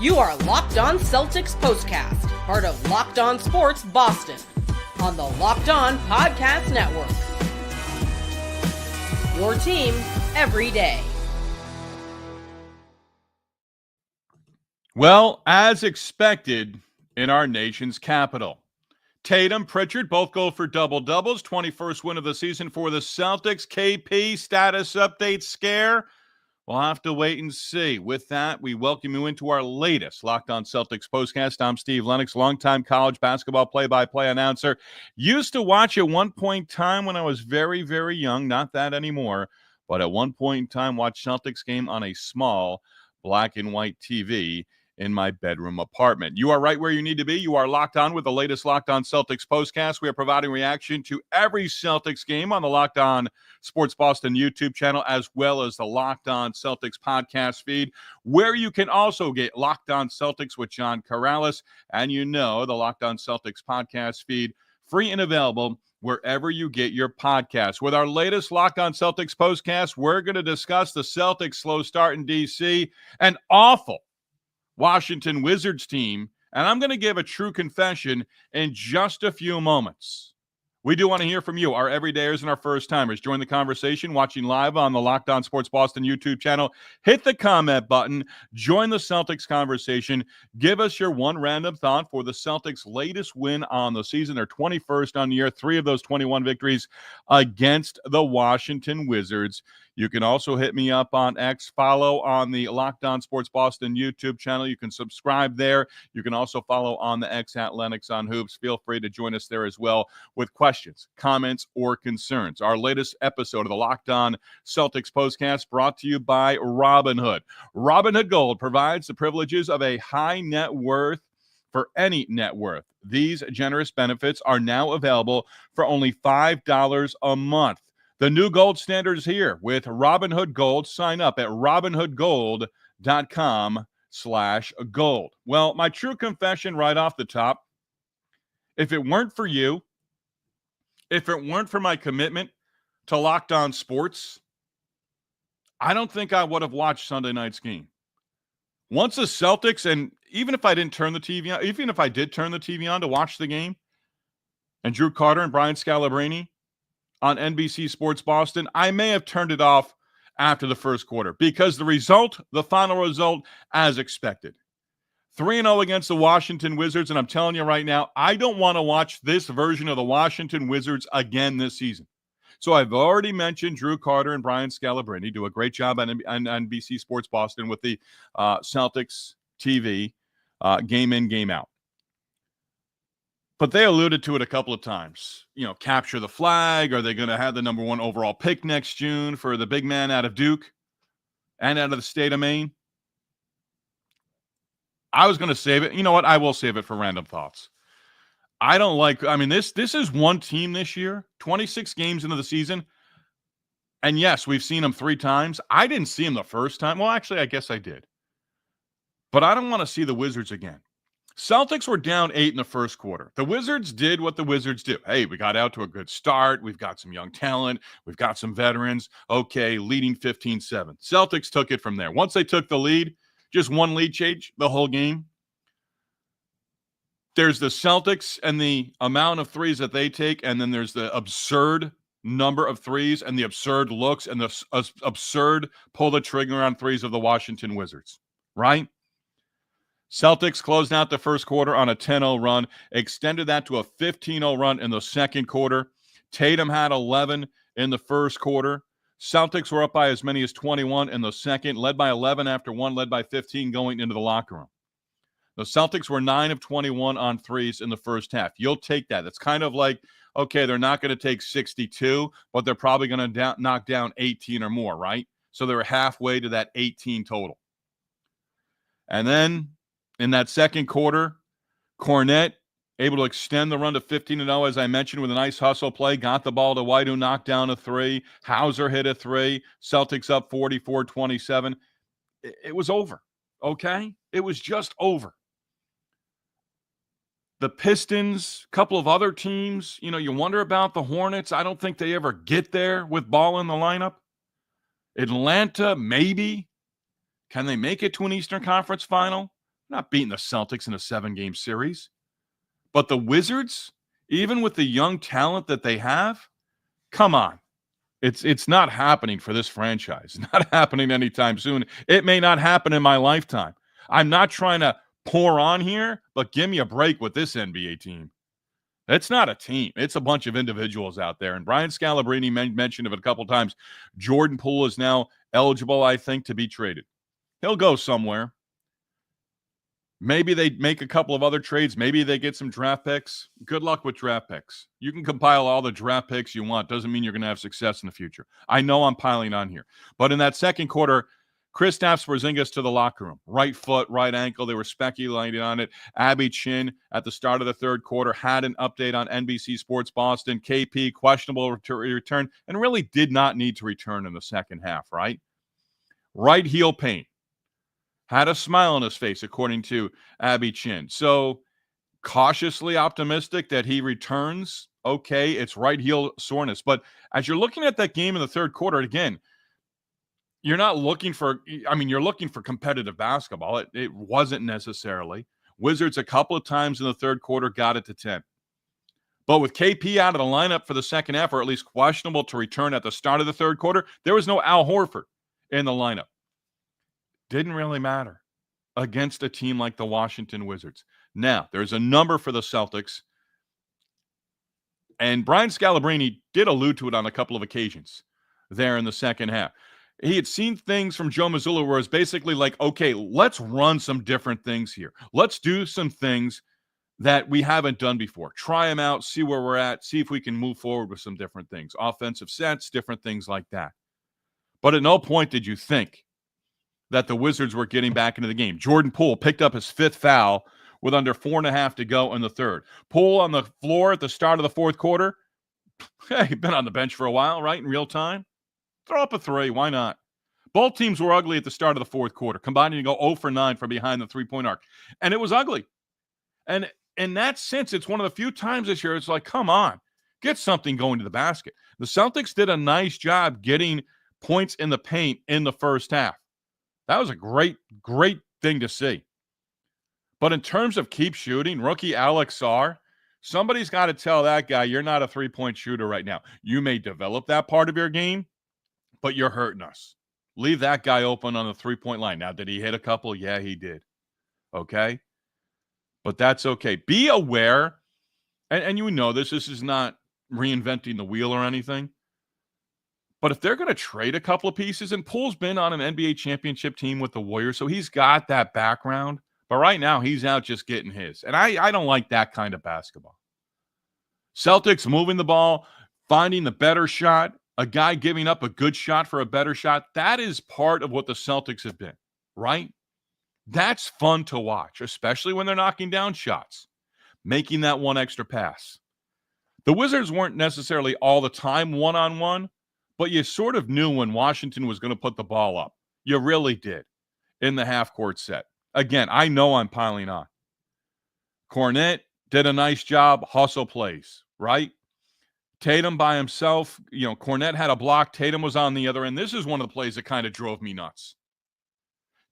You are Locked On Celtics POSTCAST, part of Locked On Sports Boston, on the Locked On Podcast Network. Your team every day. Well, as expected in our nation's capital, Tatum, Pritchard both go for double-doubles. 21st win of the season for the Celtics. KP, status update, scare? We'll have to wait and see. With that, we welcome you into our latest Locked On Celtics postcast. I'm Steve Lennox, longtime college basketball play-by-play announcer. Used to watch at one point in time when I was very, very young. Not that anymore. But at one point in time, watched Celtics game on a small black and white TV in my bedroom apartment. You are right where you need to be. You are locked on with the latest Locked On Celtics postcast. We are providing reaction to every Celtics game on the Locked On Sports Boston YouTube channel, as well as the Locked On Celtics podcast feed, where you can also get Locked On Celtics with John Corrales, and the Locked On Celtics podcast feed, free and available wherever you get your podcasts. With our latest Locked On Celtics postcast, we're going to discuss the Celtics' slow start in D.C., an awful Washington Wizards team, and I'm going to give a true confession in just a few moments. We do want to hear from you, our everydayers and our first-timers. Join the conversation watching live on the Locked On Sports Boston YouTube channel. Hit the comment button. Join the Celtics conversation. Give us your one random thought for the Celtics' latest win on the season. Their 21st on the year, 3 of those 21 victories against the Washington Wizards. You can also hit me up on X. Follow on the Locked On Sports Boston YouTube channel. You can subscribe there. You can also follow on the X at Lennox on Hoops. Feel free to join us there as well with questions, comments, or concerns. Our latest episode of the Locked On Celtics postcast brought to you by Robinhood. Robinhood Gold provides the privileges of a high net worth for any net worth. These generous benefits are now available for only $5 a month. The new gold standard is here with Robinhood Gold. Sign up at robinhoodgold.com/gold. Well, my true confession right off the top, if it weren't for you, if it weren't for my commitment to Locked On Sports, I don't think I would have watched Sunday night's game. Once the Celtics, and even if I didn't turn the TV on, even if I did turn the TV on to watch the game, and Drew Carter and Brian Scalabrine on NBC Sports Boston, I may have turned it off after the first quarter because the final result, as expected. 3-0 against the Washington Wizards, and I'm telling you right now, I don't want to watch this version of the Washington Wizards again this season. So I've already mentioned Drew Carter and Brian Scalabrine do a great job on NBC Sports Boston with the Celtics TV game in, game out. But they alluded to it a couple of times. Capture the flag. Are they going to have the number 1 overall pick next June for the big man out of Duke and out of the state of Maine? I was going to save it. You know what? I will save it for random thoughts. This is one team this year, 26 games into the season. And yes, we've seen them 3 times. I didn't see them the first time. Well, actually, I guess I did. But I don't want to see the Wizards again. Celtics were down 8 in the first quarter. The Wizards did what the Wizards do. Hey, we got out to a good start. We've got some young talent. We've got some veterans. Okay, leading 15-7. Celtics took it from there. Once they took the lead, just one lead change the whole game. There's the Celtics and the amount of threes that they take, and then there's the absurd number of threes and the absurd looks and the absurd pull the trigger on threes of the Washington Wizards, right? Celtics closed out the first quarter on a 10-0 run, extended that to a 15-0 run in the second quarter. Tatum had 11 in the first quarter. Celtics were up by as many as 21 in the second, led by 11 after 1, led by 15 going into the locker room. The Celtics were 9 of 21 on threes in the first half. You'll take that. It's kind of like, okay, they're not going to take 62, but they're probably going to knock down 18 or more, right? So they're halfway to that 18 total. And then in that second quarter, Kornet able to extend the run to 15-0, as I mentioned, with a nice hustle play. Got the ball to White, who knocked down a 3. Hauser hit a 3. Celtics up 44-27. It was over, okay? It was just over. The Pistons, a couple of other teams, you wonder about the Hornets. I don't think they ever get there with ball in the lineup. Atlanta, maybe. Can they make it to an Eastern Conference final? Not beating the Celtics in a 7-game series. But the Wizards, even with the young talent that they have, come on. It's not happening for this franchise. It's not happening anytime soon. It may not happen in my lifetime. I'm not trying to pour on here, but give me a break with this NBA team. It's not a team. It's a bunch of individuals out there. And Brian Scalabrine mentioned it a couple times. Jordan Poole is now eligible, I think, to be traded. He'll go somewhere. Maybe they make a couple of other trades. Maybe they get some draft picks. Good luck with draft picks. You can compile all the draft picks you want. Doesn't mean you're going to have success in the future. I know I'm piling on here. But in that second quarter, Kristaps Porzingis to the locker room. Right foot, right ankle. They were speculating on it. Abby Chin at the start of the third quarter had an update on NBC Sports Boston. KP, questionable return, and really did not need to return in the second half, right? Right heel pain. Had a smile on his face, according to Abby Chin. So cautiously optimistic that he returns. Okay, it's right heel soreness. But as you're looking at that game in the third quarter, again, you're not looking for, you're looking for competitive basketball. It wasn't necessarily. Wizards a couple of times in the third quarter got it to 10. But with KP out of the lineup for the second half, or at least questionable to return at the start of the third quarter, there was no Al Horford in the lineup. Didn't really matter against a team like the Washington Wizards. Now, there's a number for the Celtics. And Brian Scalabrine did allude to it on a couple of occasions there in the second half. He had seen things from Joe Mazzulla where it's basically like, okay, let's run some different things here. Let's do some things that we haven't done before. Try them out, see where we're at, see if we can move forward with some different things. Offensive sets, different things like that. But at no point did you think that the Wizards were getting back into the game. Jordan Poole picked up his 5th foul with under 4.5 to go in the third. Poole on the floor at the start of the fourth quarter. Hey, been on the bench for a while, right, in real time? Throw up a 3. Why not? Both teams were ugly at the start of the fourth quarter, combining to go 0 for 9 from behind the three-point arc. And it was ugly. And in that sense, it's one of the few times this year it's like, come on, get something going to the basket. The Celtics did a nice job getting points in the paint in the first half. That was a great, great thing to see. But in terms of keep shooting, rookie Alex Sarr, somebody's got to tell that guy, you're not a three-point shooter right now. You may develop that part of your game, but you're hurting us. Leave that guy open on the three-point line. Now, did he hit a couple? Yeah, he did. Okay? But that's okay. Be aware, and you know this is not reinventing the wheel or anything, but if they're going to trade a couple of pieces, and Poole's been on an NBA championship team with the Warriors, so he's got that background, but right now he's out just getting his. And I don't like that kind of basketball. Celtics moving the ball, finding the better shot, a guy giving up a good shot for a better shot, that is part of what the Celtics have been, right? That's fun to watch, especially when they're knocking down shots, making that one extra pass. The Wizards weren't necessarily all the time one-on-one, but you sort of knew when Washington was going to put the ball up. You really did in the half-court set. Again, I know I'm piling on. Kornet did a nice job, hustle plays, right? Tatum by himself, Kornet had a block. Tatum was on the other end. This is one of the plays that kind of drove me nuts.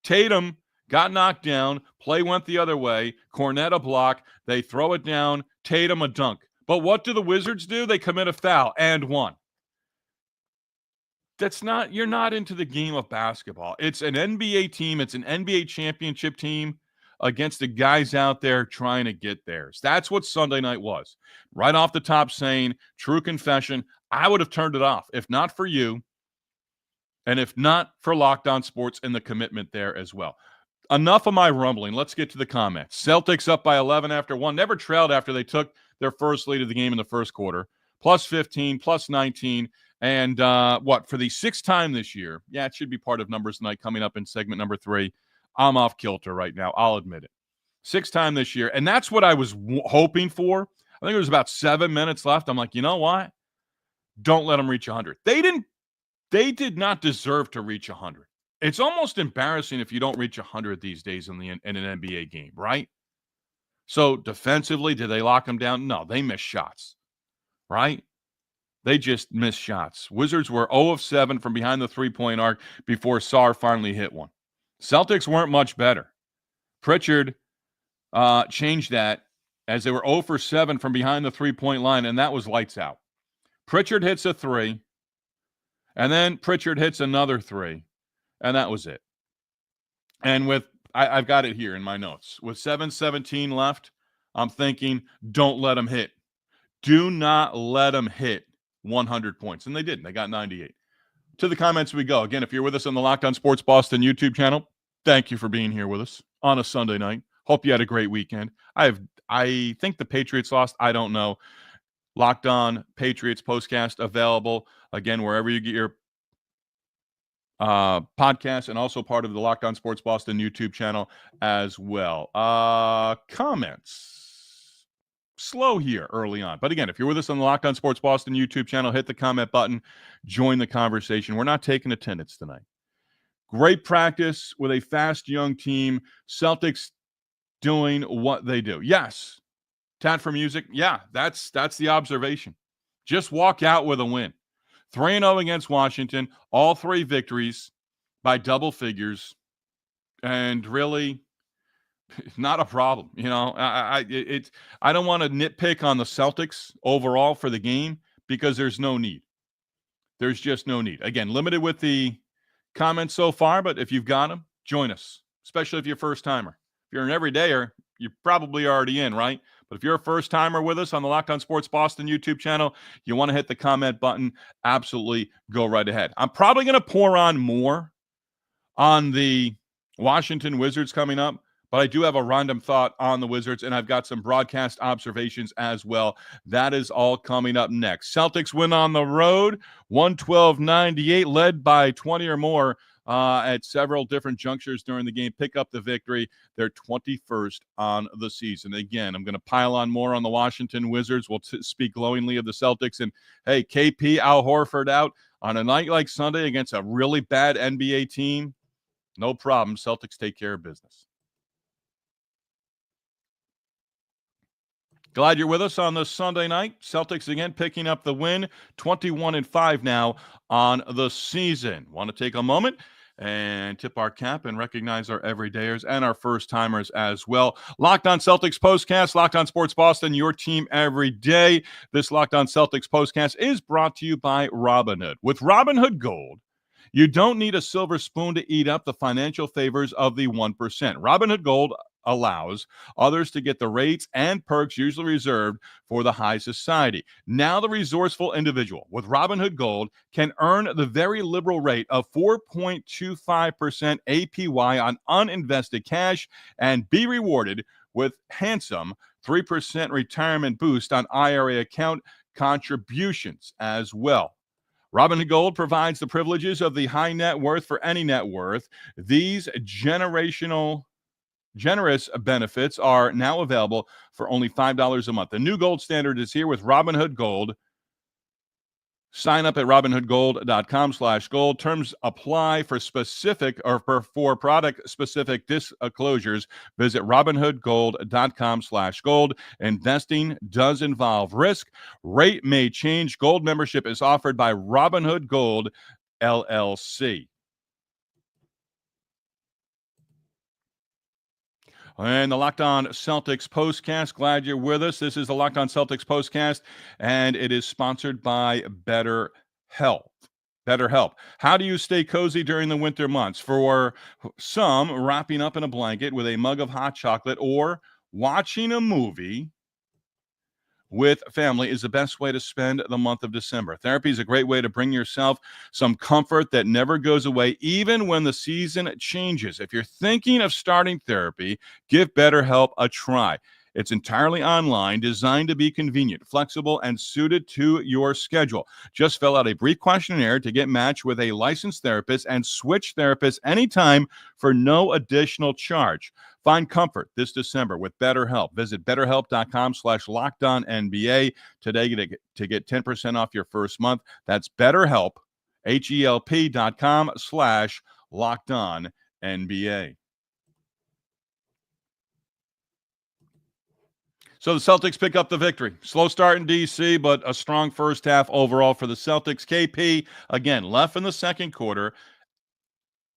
Tatum got knocked down. Play went the other way. Kornet a block. They throw it down. Tatum a dunk. But what do the Wizards do? They commit a foul and one. You're not into the game of basketball. It's an NBA team. It's an NBA championship team against the guys out there trying to get theirs. That's what Sunday night was. Right off the top saying, true confession, I would have turned it off if not for you and if not for Locked On Sports and the commitment there as well. Enough of my rumbling. Let's get to the comments. Celtics up by 11 after one. Never trailed after they took their first lead of the game in the first quarter. Plus 15, plus 19. And for the 6th time this year, it should be part of Numbers Night coming up in segment number 3. I'm off kilter right now. I'll admit it. 6th time this year. And that's what I was hoping for. I think there was about 7 minutes left. I'm like, you know what? Don't let them reach 100. They did not deserve to reach 100. It's almost embarrassing if you don't reach 100 these days in an NBA game, right? So defensively, did they lock them down? No, they missed shots, right? They just missed shots. Wizards were 0 of 7 from behind the three-point arc before Sarr finally hit one. Celtics weren't much better. Pritchard changed that as they were 0 for 7 from behind the three-point line, and that was lights out. Pritchard hits a three, and then Pritchard hits another three, and that was it. And I've got it here in my notes. With 7:17 left, I'm thinking, don't let him hit. Do not let him hit 100 points. And they didn't. They got 98. To the comments we go. Again, if you're with us on the Locked On Sports Boston YouTube channel, thank you for being here with us on a Sunday night. Hope you had a great weekend. I think the Patriots lost. I don't know. Locked On Patriots postcast available, again, wherever you get your podcast, and also part of the Locked On Sports Boston YouTube channel as well. Comments. Slow here early on. But again, if you're with us on the Locked On Sports Boston YouTube channel, hit the comment button, join the conversation. We're not taking attendance tonight. Great practice with a fast young team. Celtics doing what they do. Yes. Tat for music. Yeah, that's the observation. Just walk out with a win. 3-0 against Washington, all 3 victories by double figures, and really not a problem. You know, I don't want to nitpick on the Celtics overall for the game because there's no need. There's just no need. Again, limited with the comments so far, but if you've got them, join us, especially if you're a first-timer. If you're an everydayer, you're probably already in, right? But if you're a first-timer with us on the Locked On Sports Boston YouTube channel, you want to hit the comment button, absolutely go right ahead. I'm probably going to pour on more on the Washington Wizards coming up, but I do have a random thought on the Wizards, and I've got some broadcast observations as well. That is all coming up next. Celtics win on the road, 112-98, led by 20 or more at several different junctures during the game. Pick up the victory. They're 21st on the season. Again, I'm going to pile on more on the Washington Wizards. We'll speak glowingly of the Celtics. And, hey, KP, Al Horford out on a night like Sunday against a really bad NBA team. No problem. Celtics take care of business. Glad you're with us on this Sunday night. Celtics again picking up the win, 21-5 now on the season. Want to take a moment and tip our cap and recognize our everydayers and our first-timers as well. Locked On Celtics postcast, Locked On Sports Boston, your team every day. This Locked On Celtics postcast is brought to you by Robinhood. With Robinhood Gold, you don't need a silver spoon to eat up the financial favors of the 1%. Robinhood Gold allows others to get the rates and perks usually reserved for the high society. Now the resourceful individual with Robinhood Gold can earn the very liberal rate of 4.25% APY on uninvested cash and be rewarded with handsome 3% retirement boost on IRA account contributions as well. Robinhood Gold provides the privileges of the high net worth for any net worth. These generous benefits are now available for only $5 a month. The new gold standard is here with Robinhood Gold. Sign up at robinhoodgold.com/gold. Terms apply for specific or for product-specific disclosures. Visit robinhoodgold.com/gold. Investing does involve risk. Rate may change. Gold membership is offered by Robinhood Gold, LLC. And the Locked On Celtics postcast. Glad you're with us. This is the Locked On Celtics postcast, and it is sponsored by BetterHelp. BetterHelp. How do you stay cozy during the winter months? For some, wrapping up in a blanket with a mug of hot chocolate or watching a movie with family is the best way to spend the month of December. Therapy is a great way to bring yourself some comfort that never goes away, even when the season changes. If you're thinking of starting therapy, give BetterHelp a try. It's entirely online, designed to be convenient, flexible, and suited to your schedule. Just fill out a brief questionnaire to get matched with a licensed therapist and switch therapists anytime for no additional charge. Find comfort this December with BetterHelp. Visit BetterHelp.com/LockedOnNBA today to get 10% off your first month. That's BetterHelp, HELP.com/LockedOnNBA. So the Celtics pick up the victory. Slow start in D.C., but a strong first half overall for the Celtics. KP, again, left in the second quarter.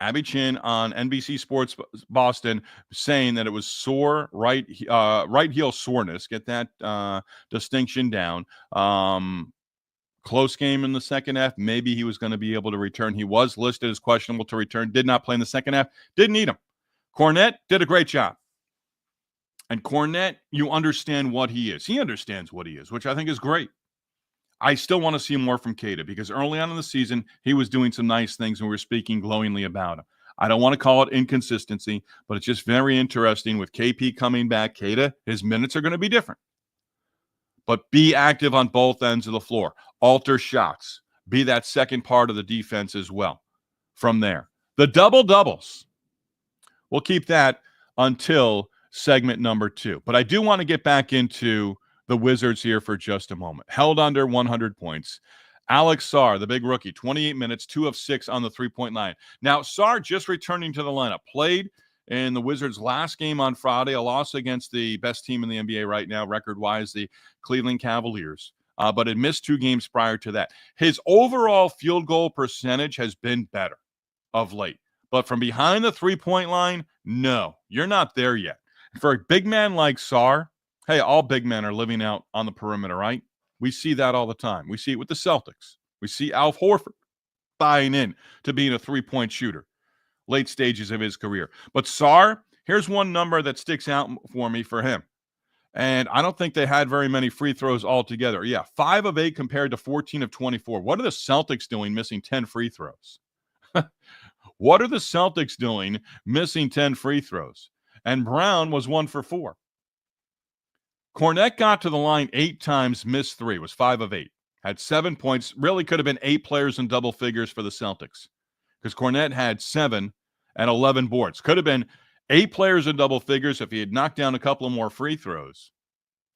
Abby Chin on NBC Sports Boston saying that it was sore right heel soreness. Get that distinction down. Close game in the second half. Maybe he was going to be able to return. He was listed as questionable to return. Did not play in the second half. Didn't need him. Kornet did a great job. And Kornet, you understand what he is. He understands what he is, which I think is great. I still want to see more from Keita because early on in the season, he was doing some nice things and we were speaking glowingly about him. I don't want to call it inconsistency, but it's just very interesting with KP coming back. Keita, his minutes are going to be different. But be active on both ends of the floor. Alter shots. Be that second part of the defense as well. From there. The double-doubles. We'll keep that until segment number 2. But I do want to get back into the Wizards here for just a moment. Held under 100 points. Alex Sarr, the big rookie, 28 minutes, 2 of 6 on the three-point line. Now, Sarr just returning to the lineup. Played in the Wizards' last game on Friday, a loss against the best team in the NBA right now, record-wise, the Cleveland Cavaliers. But had missed 2 games prior to that. His overall field goal percentage has been better of late. But from behind the three-point line, no, you're not there yet. For a big man like Sarr, hey, all big men are living out on the perimeter, right? We see that all the time. We see it with the Celtics. We see Al Horford buying in to being a three-point shooter, late stages of his career. But Sarr, here's one number that sticks out for me for him. And I don't think they had very many free throws altogether. Yeah, 5 of 8 compared to 14 of 24. What are the Celtics doing missing 10 free throws? What are the Celtics doing missing 10 free throws? And Brown was 1 for 4. Kornet got to the line 8 times, missed 3, was 5 of 8. Had 7 points, really could have been 8 players in double figures for the Celtics. Because Kornet had 7 and 11 boards. Could have been 8 players in double figures if he had knocked down a couple of more free throws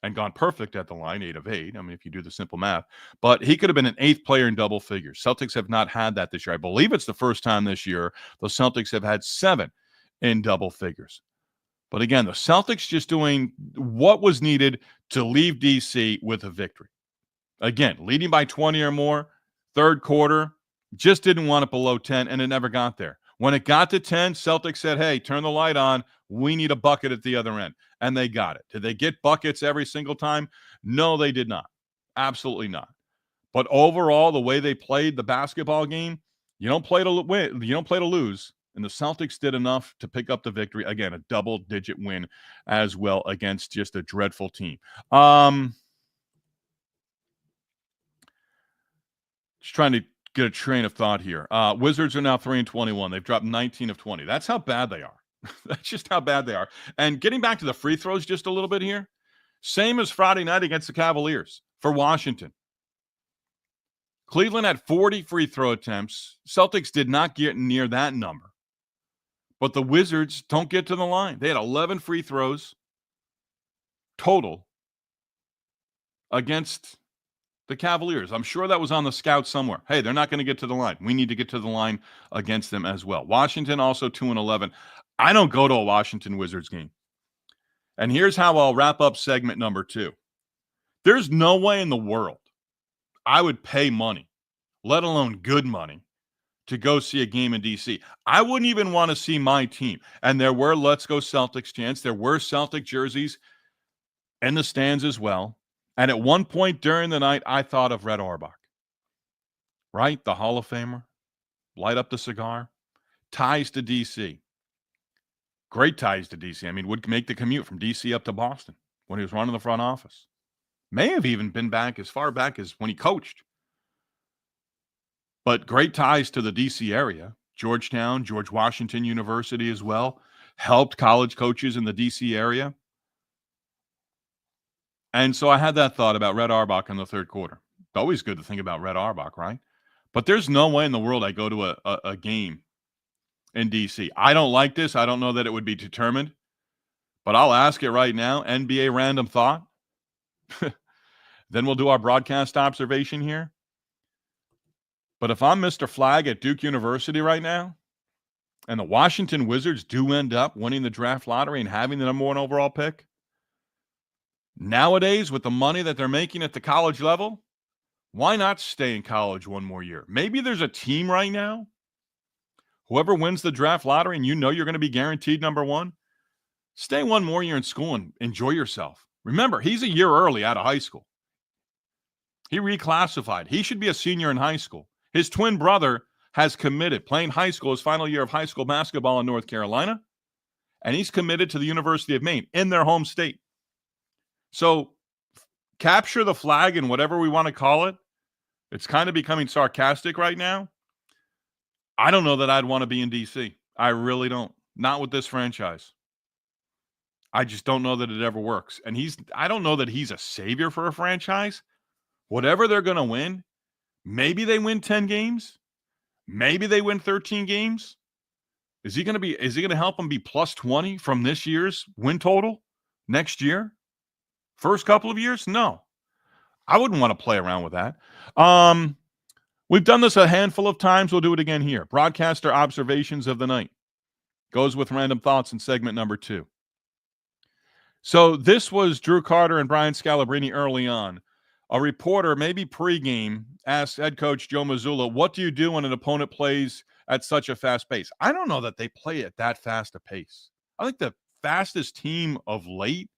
and gone perfect at the line, 8 of 8. I mean, if you do the simple math. But he could have been an 8th player in double figures. Celtics have not had that this year. I believe it's the first time this year the Celtics have had 7 in double figures. But again, the Celtics just doing what was needed to leave D.C. with a victory. Again, leading by 20 or more, third quarter, just didn't want it below 10, and it never got there. When it got to 10, Celtics said, hey, turn the light on. We need a bucket at the other end. And they got it. Did they get buckets every single time? No, they did not. Absolutely not. But overall, the way they played the basketball game, you don't play to win. You don't play to lose. And the Celtics did enough to pick up the victory. Again, a double-digit win as well against just a dreadful team. Just trying to get a train of thought here. Wizards are now 3-21. They've dropped 19 of 20. That's how bad they are. That's just how bad they are. And getting back to the free throws just a little bit here, same as Friday night against the Cavaliers for Washington. Cleveland had 40 free throw attempts. Celtics did not get near that number. But the Wizards don't get to the line. They had 11 free throws total against the Cavaliers. I'm sure that was on the scout somewhere. Hey, they're not going to get to the line. We need to get to the line against them as well. Washington also 2-11. I don't go to a Washington Wizards game. And here's how I'll wrap up segment number 2. There's no way in the world I would pay money, let alone good money, to go see a game in D.C. I wouldn't even want to see my team. And there were Let's Go Celtics chants. There were Celtic jerseys in the stands as well. And at one point during the night, I thought of Red Auerbach. Right? The Hall of Famer. Light up the cigar. Ties to D.C. Great ties to D.C. I mean, would make the commute from D.C. up to Boston when he was running the front office. May have even been back as far back as when he coached. But great ties to the D.C. area. Georgetown, George Washington University as well. Helped college coaches in the D.C. area. And so I had that thought about Red Auerbach in the third quarter. Always good to think about Red Auerbach, right? But there's no way in the world I go to a game in D.C. I don't like this. I don't know that it would be determined. But I'll ask it right now. NBA random thought. Then we'll do our broadcast observation here. But if I'm Mr. Flag at Duke University right now, and the Washington Wizards do end up winning the draft lottery and having the number 1 overall pick, nowadays, with the money that they're making at the college level, why not stay in college one more year? Maybe there's a team right now Whoever wins the draft lottery and you know you're going to be guaranteed number one, stay one more year in school and enjoy yourself. Remember, he's a year early out of high school. He reclassified. He should be a senior in high school. His twin brother has committed, playing high school, his final year of high school basketball in North Carolina, and he's committed to the University of Maine in their home state. So capture the flag and whatever we want to call it. It's kind of becoming sarcastic right now. I don't know that I'd want to be in D.C. I really don't. Not with this franchise. I just don't know that it ever works. And I don't know that he's a savior for a franchise. Whatever they're going to win, maybe they win 10 games. Maybe they win 13 games. Is he going to help them be plus 20 from this year's win total next year? First couple of years? No. I wouldn't want to play around with that. We've done this a handful of times. We'll do it again here. Broadcaster observations of the night. Goes with random thoughts in segment number 2. So this was Drew Carter and Brian Scalabrine early on. A reporter, maybe pregame, asked head coach Joe Mazzulla, what do you do when an opponent plays at such a fast pace? I don't know that they play at that fast a pace. I think the fastest team of late,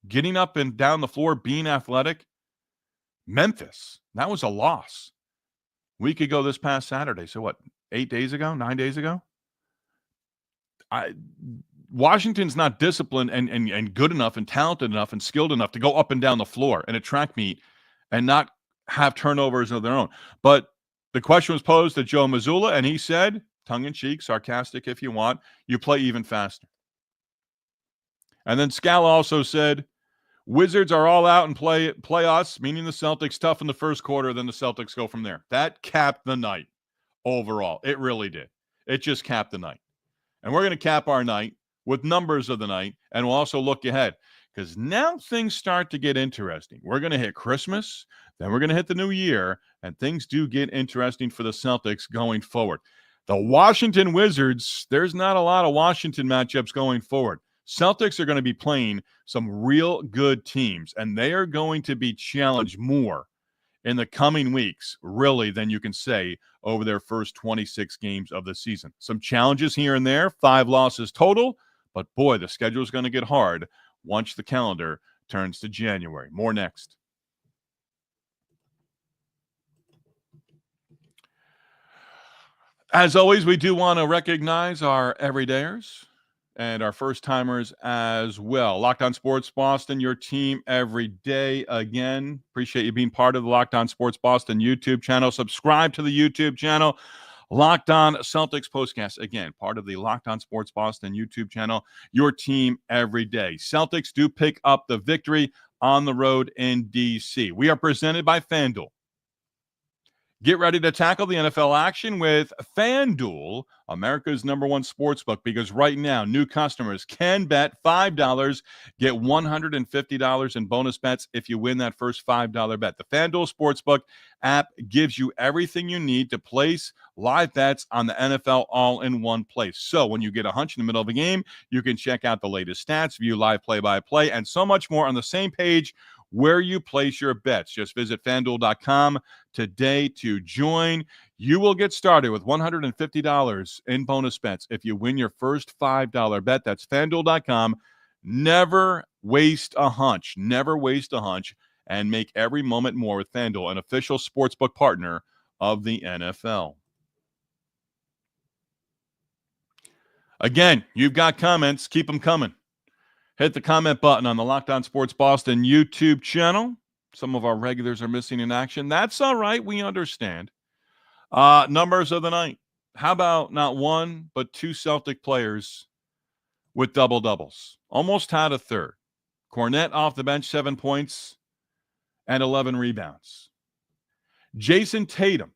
getting up and down the floor, being athletic, Memphis. That was a loss. Week ago this past Saturday. So what, 9 days ago? Washington's not disciplined and good enough and talented enough and skilled enough to go up and down the floor in a track meet and not have turnovers of their own. But the question was posed to Joe Mazzulla, and he said, tongue-in-cheek, sarcastic if you want, you play even faster. And then Scala also said, Wizards are all out and play us, meaning the Celtics, tough in the first quarter, then the Celtics go from there. That capped the night overall. It really did. It just capped the night. And we're going to cap our night with numbers of the night, and we'll also look ahead because now things start to get interesting. We're going to hit Christmas, then we're going to hit the new year, and things do get interesting for the Celtics going forward. The Washington Wizards, there's not a lot of Washington matchups going forward. Celtics are going to be playing some real good teams, and they are going to be challenged more in the coming weeks, really, than you can say over their first 26 games of the season. Some challenges here and there, 5 losses total, but boy, the schedule is going to get hard once the calendar turns to January. More next. As always, we do want to recognize our everydayers and our first-timers as well. Locked On Sports Boston, your team every day. Again, appreciate you being part of the Locked On Sports Boston YouTube channel. Subscribe to the YouTube channel. Locked On Celtics Postcast, again, part of the Locked On Sports Boston YouTube channel, your team every day. Celtics do pick up the victory on the road in D.C. We are presented by FanDuel. Get ready to tackle the NFL action with FanDuel, America's #1 sportsbook, because right now, new customers can bet $5, get $150 in bonus bets if you win that first $5 bet. The FanDuel Sportsbook app gives you everything you need to place live bets on the NFL all in one place. So when you get a hunch in the middle of a game, you can check out the latest stats, view live play-by-play, and so much more on the same page where you place your bets. Just visit FanDuel.com today to join. You will get started with $150 in bonus bets if you win your first $5 bet. That's FanDuel.com. Never waste a hunch. Never waste a hunch, and make every moment more with FanDuel, an official sportsbook partner of the NFL. Again, you've got comments. Keep them coming. Hit the comment button on the Locked On Sports Boston YouTube channel. Some of our regulars are missing in action. That's all right. We understand. Numbers of the night. How about not one, but 2 Celtic players with double-doubles? Almost had a third. Cornette off the bench, 7 points and 11 rebounds. Jayson Tatum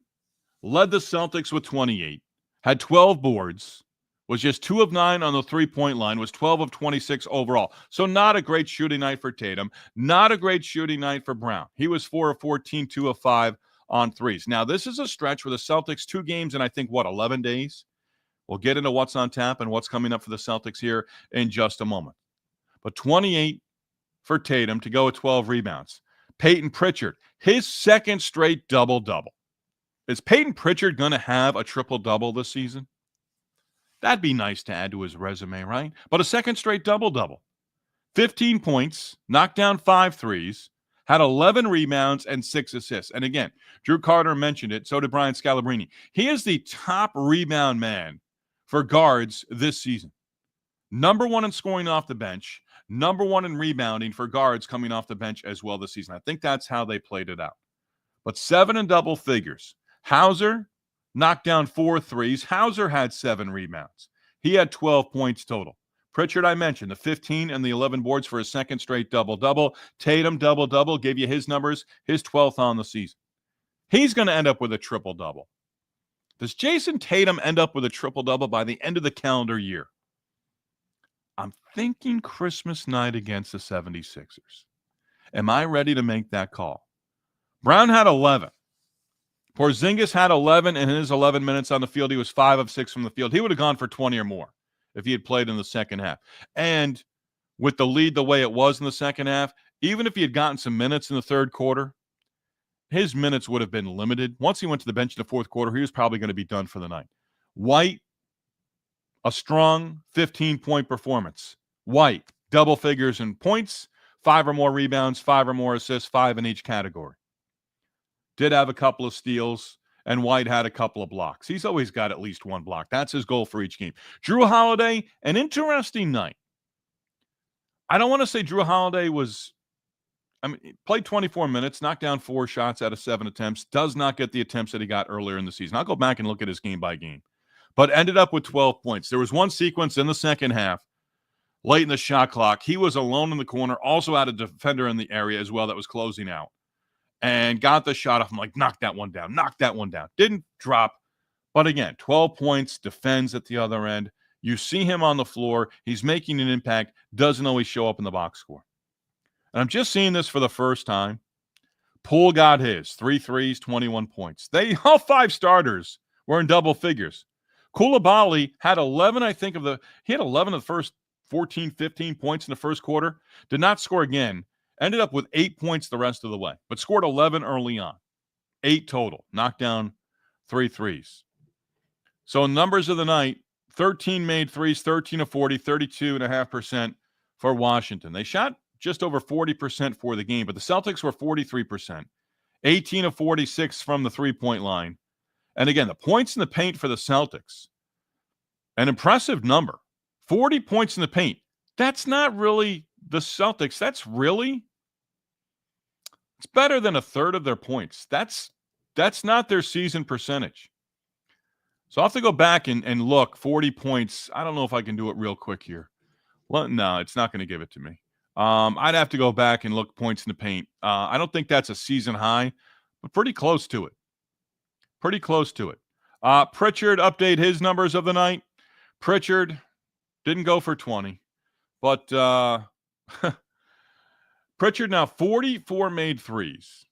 led the Celtics with 28, had 12 boards, was just 2 of 9 on the three-point line, was 12 of 26 overall. So not a great shooting night for Tatum, not a great shooting night for Brown. He was 4 of 14, 2 of 5 on threes. Now, this is a stretch where the Celtics, 2 games in, I think, 11 days? We'll get into what's on tap and what's coming up for the Celtics here in just a moment. But 28 for Tatum to go with 12 rebounds. Payton Pritchard, his second straight double-double. Is Payton Pritchard going to have a triple-double this season? That'd be nice to add to his resume, right? But a second straight double-double. 15 points, knocked down 5 threes, had 11 rebounds and 6 assists. And again, Drew Carter mentioned it, so did Brian Scalabrine. He is the top rebound man for guards this season. Number 1 in scoring off the bench, number 1 in rebounding for guards coming off the bench as well this season. I think that's how they played it out. But 7 in double figures. Hauser knocked down 4 threes. Hauser had 7 rebounds. He had 12 points total. Pritchard, I mentioned, the 15 and the 11 boards for his second straight double-double. Tatum, double-double, gave you his numbers, his 12th on the season. He's going to end up with a triple-double. Does Jayson Tatum end up with a triple-double by the end of the calendar year? I'm thinking Christmas night against the 76ers. Am I ready to make that call? Brown had 11. Porzingis had 11 in his 11 minutes on the field. He was 5 of 6 from the field. He would have gone for 20 or more if he had played in the second half. And with the lead the way it was in the second half, even if he had gotten some minutes in the third quarter, his minutes would have been limited. Once he went to the bench in the fourth quarter, he was probably going to be done for the night. White, a strong 15-point performance. White, double figures in points, 5 or more rebounds, 5 or more assists, 5 in each category. Did have a couple of steals, and White had a couple of blocks. He's always got at least 1 block. That's his goal for each game. Jrue Holiday, an interesting night. I don't want to say Jrue Holiday played 24 minutes, knocked down 4 shots out of 7 attempts, does not get the attempts that he got earlier in the season. I'll go back and look at his game by game. But ended up with 12 points. There was one sequence in the second half, late in the shot clock. He was alone in the corner, also had a defender in the area as well that was closing out. And got the shot off. I'm like, knock that one down. Didn't drop. But again, 12 points, defends at the other end. You see him on the floor. He's making an impact. Doesn't always show up in the box score. And I'm just seeing this for the first time. Poole got his. 3 threes, 21 points. All 5 starters were in double figures. Coulibaly had 11, he had 11 of the first 14, 15 points in the first quarter. Did not score again. Ended up with 8 points the rest of the way, but scored 11 early on. 8 total. Knocked down 3 threes. So numbers of the night, 13 made threes, 13 of 40, 32.5% for Washington. They shot just over 40% for the game, but the Celtics were 43%. 18 of 46 from the three-point line. And again, the points in the paint for the Celtics, an impressive number. 40 points in the paint. That's not really the Celtics. It's better than a third of their points. That's not their season percentage. So I'll have to go back and look. 40 points. I don't know if I can do it real quick here. Well, no, it's not going to give it to me. I'd have to go back and look points in the paint. I don't think that's a season high, but pretty close to it. Pritchard, update his numbers of the night. Pritchard didn't go for 20, but Pritchard now 44 made threes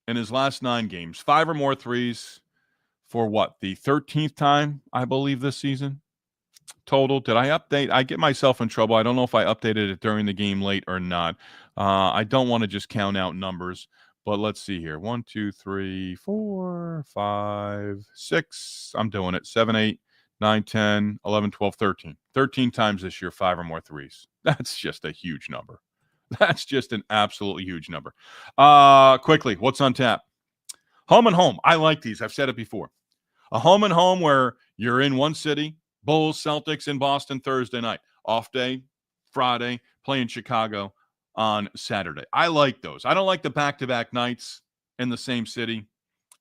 in his last 9 games. 5 or more threes for the 13th time, I believe, this season. Total. Did I update? I get myself in trouble. I don't know if I updated it during the game late or not. I don't want to just count out numbers, but let's see here. 1, 2, 3, 4, 5, 6. I'm doing it. 7, 8, 9, 10, 11, 12, 13. 13 times this year, 5 or more threes. That's just a huge number. That's just an absolutely huge number. Quickly, what's on tap? Home and home. I like these. I've said it before. A home and home where you're in one city, Bulls, Celtics in Boston Thursday night. Off day, Friday, playing Chicago on Saturday. I like those. I don't like the back-to-back nights in the same city.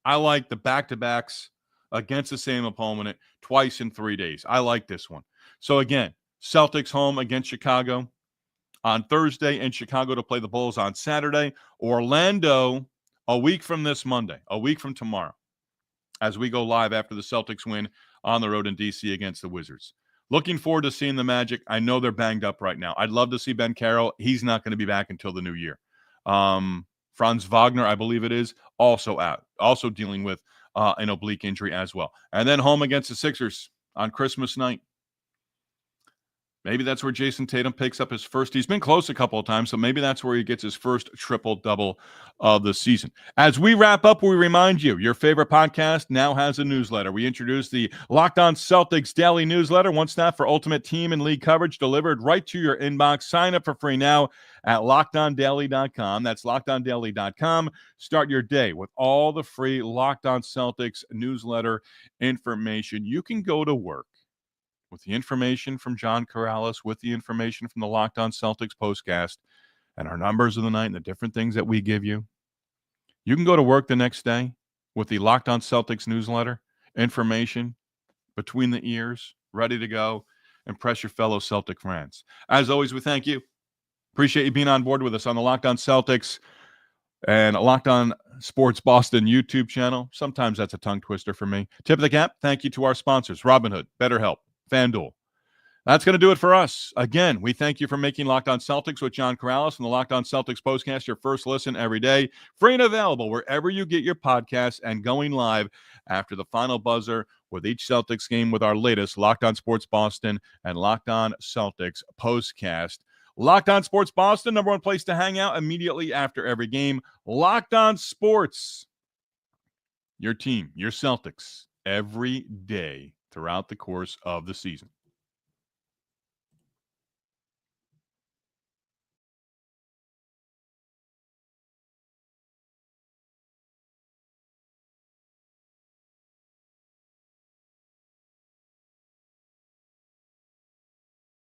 I like the back-to-backs against the same opponent twice in 3 days. I like this one. So again, Celtics home against Chicago on Thursday, and Chicago to play the Bulls on Saturday. Orlando a week from this Monday, a week from tomorrow, as we go live after the Celtics win on the road in D.C. against the Wizards. Looking forward to seeing the Magic. I know they're banged up right now. I'd love to see Ben Carroll. He's not going to be back until the new year. Franz Wagner, I believe it is, also out, also dealing with an oblique injury as well. And then home against the Sixers on Christmas night. Maybe that's where Jayson Tatum picks up his first. He's been close a couple of times, so maybe that's where he gets his first triple-double of the season. As we wrap up, we remind you, your favorite podcast now has a newsletter. We introduced the Locked On Celtics Daily Newsletter, one stop for ultimate team and league coverage delivered right to your inbox. Sign up for free now at LockedOnDaily.com. That's LockedOnDaily.com. Start your day with all the free Locked On Celtics newsletter information. You can go to work with the information from John Corrales, with the information from the Locked On Celtics postcast, and our numbers of the night and the different things that we give you. You can go to work the next day with the Locked On Celtics newsletter, information between the ears, ready to go, impress your fellow Celtic friends. As always, we thank you. Appreciate you being on board with us on the Locked On Celtics and Locked On Sports Boston YouTube channel. Sometimes that's a tongue twister for me. Tip of the cap, thank you to our sponsors, Robinhood, BetterHelp, FanDuel. That's going to do it for us. Again, we thank you for making Locked On Celtics with John Corrales and the Locked On Celtics postcast your first listen every day. Free and available wherever you get your podcasts and going live after the final buzzer with each Celtics game with our latest Locked On Sports Boston and Locked On Celtics postcast. Locked On Sports Boston, number one place to hang out immediately after every game. Locked On Sports, your team, your Celtics, every day throughout the course of the season.